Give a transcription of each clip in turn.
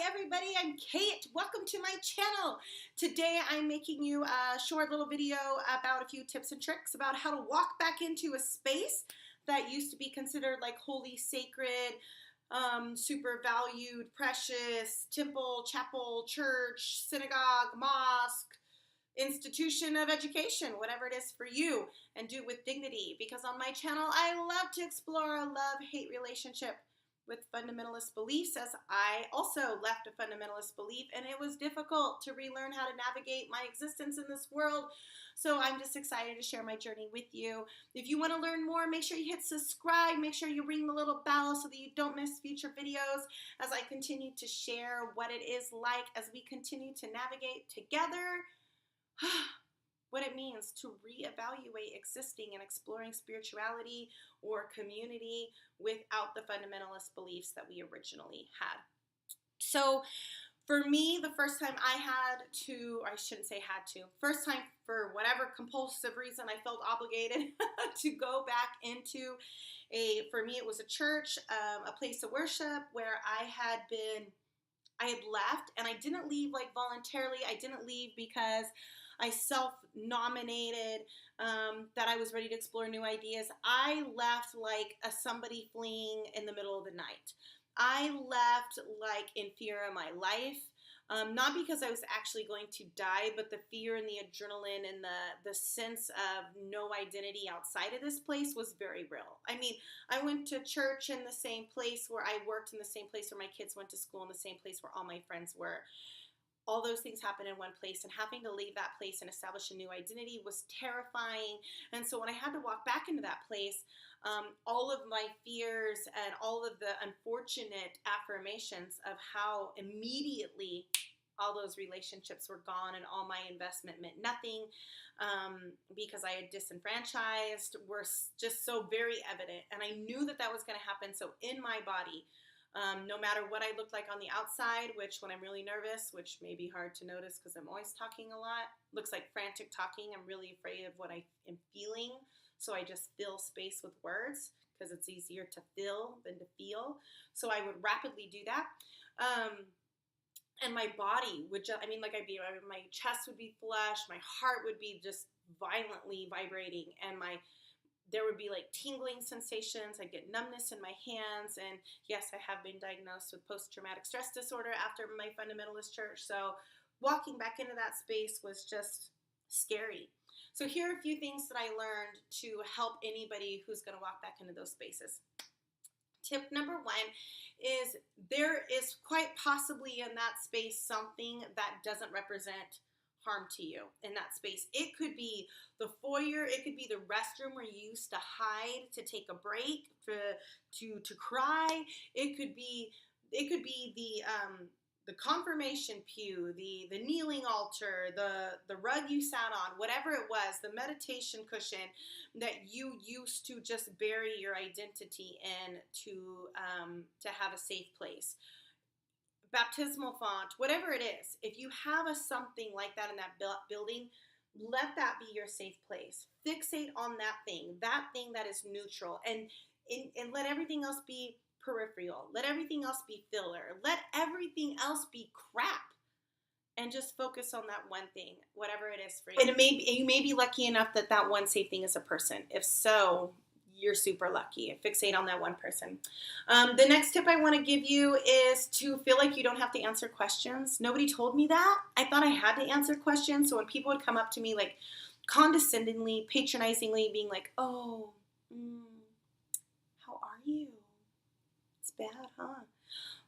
everybody, I'm Kate. Welcome to my channel. Today I'm making you a short little video about a few tips and tricks about how to walk back into a space that used to be considered like holy, sacred, super valued, precious, temple, chapel, church, synagogue, mosque, institution of education, whatever it is for you, and do it with dignity, because on my channel I love to explore a love-hate relationship with fundamentalist beliefs, as I also left a fundamentalist belief, and it was difficult to relearn how to navigate my existence in this world. So I'm just excited to share my journey with you. If you want to learn more, make sure you hit subscribe, make sure you ring the little bell so that you don't miss future videos as I continue to share what it is like as we continue to navigate together what it means to reevaluate existing and exploring spirituality or community without the fundamentalist beliefs that we originally had. So for me, the first time I had to, or I shouldn't say had to, first time for whatever compulsive reason I felt obligated to go back into for me it was a church, a place of worship where I had left, and I didn't leave like voluntarily. I didn't leave because I self-nominated that I was ready to explore new ideas. I left like somebody fleeing in the middle of the night. I left like in fear of my life, not because I was actually going to die, but the fear and the adrenaline and the sense of no identity outside of this place was very real. I mean, I went to church in the same place where I worked, in the same place where my kids went to school, in the same place where all my friends were. All those things happened in one place, and having to leave that place and establish a new identity was terrifying. And so when I had to walk back into that place, all of my fears and all of the unfortunate affirmations of how immediately all those relationships were gone and all my investment meant nothing because I had disenfranchised were just so very evident. And I knew that that was going to happen. So in my body, no matter what I look like on the outside, which when I'm really nervous, which may be hard to notice because I'm always talking a lot, looks like frantic talking. I'm really afraid of what I am feeling. So I just fill space with words because it's easier to fill than to feel. So I would rapidly do that. And my body would just, my chest would be flushed. My heart would be just violently vibrating, and there would be like tingling sensations. I'd get numbness in my hands. And yes, I have been diagnosed with post-traumatic stress disorder after my fundamentalist church. So walking back into that space was just scary. So here are a few things that I learned to help anybody who's going to walk back into those spaces. Tip number one is there is quite possibly in that space something that doesn't represent harm to you in that space. It could be the foyer, it could be the restroom where you used to hide to take a break, to cry. It could be the confirmation pew, the kneeling altar, the rug you sat on, whatever it was, the meditation cushion that you used to just bury your identity in to have a safe place. Baptismal font, whatever it is, if you have something like that in that building, let that be your safe place. Fixate on that thing that is neutral, and let everything else be peripheral. Let everything else be filler. Let everything else be crap, and just focus on that one thing, whatever it is for you. And you may be lucky enough that that one safe thing is a person. If so, you're super lucky. Fixate on that one person. The next tip I want to give you is to feel like you don't have to answer questions. Nobody told me that. I thought I had to answer questions. So when people would come up to me like condescendingly, patronizingly, being like, oh, how are you? It's bad, huh?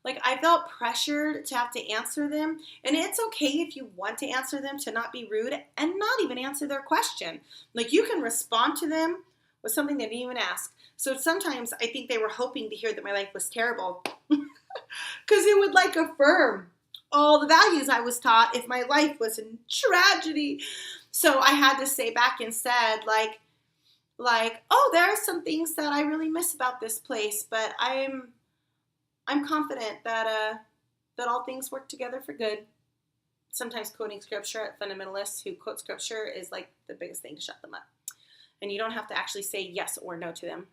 Like, I felt pressured to have to answer them. And it's okay if you want to answer them, to not be rude and not even answer their question. Like, you can respond to them with something they didn't even ask. So sometimes I think they were hoping to hear that my life was terrible because it would like affirm all the values I was taught if my life was in tragedy. So I had to say back instead, like, oh, there are some things that I really miss about this place, but I'm confident that all things work together for good. Sometimes quoting scripture at fundamentalists who quote scripture is like the biggest thing to shut them up. And you don't have to actually say yes or no to them.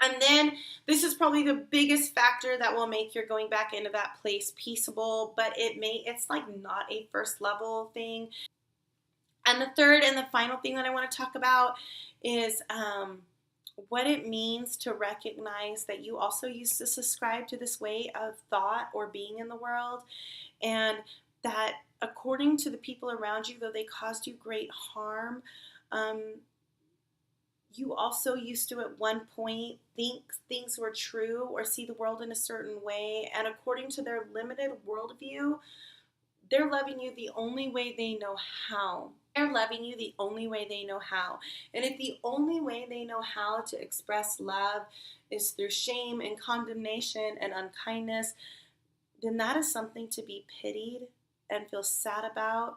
And then this is probably the biggest factor that will make your going back into that place peaceable, but it's like not a first level thing. And the third and the final thing that I want to talk about is what it means to recognize that you also used to subscribe to this way of thought or being in the world, and that according to the people around you, though they caused you great harm, um, you also used to at one point think things were true or see the world in a certain way, and according to their limited worldview, they're loving you the only way they know how. They're loving you the only way they know how. And if the only way they know how to express love is through shame and condemnation and unkindness, then that is something to be pitied and feel sad about,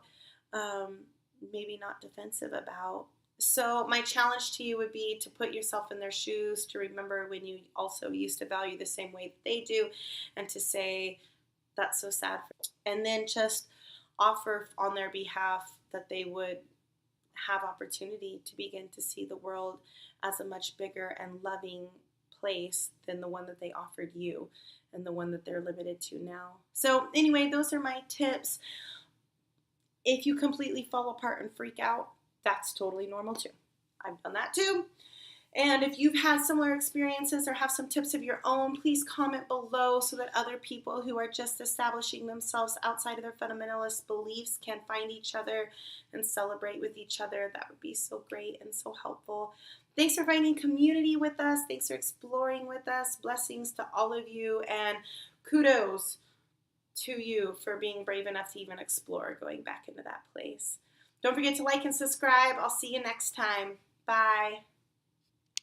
maybe not defensive about. So my challenge to you would be to put yourself in their shoes, to remember when you also used to value the same way that they do, and to say, that's so sad. And then just offer on their behalf that they would have opportunity to begin to see the world as a much bigger and loving place than the one that they offered you and the one that they're limited to now. So anyway, those are my tips. If you completely fall apart and freak out, that's totally normal too. I've done that too. And if you've had similar experiences or have some tips of your own, please comment below so that other people who are just establishing themselves outside of their fundamentalist beliefs can find each other and celebrate with each other. That would be so great and so helpful. Thanks for finding community with us. Thanks for exploring with us. Blessings to all of you, and kudos to you for being brave enough to even explore going back into that place. Don't forget to like and subscribe. I'll see you next time. Bye.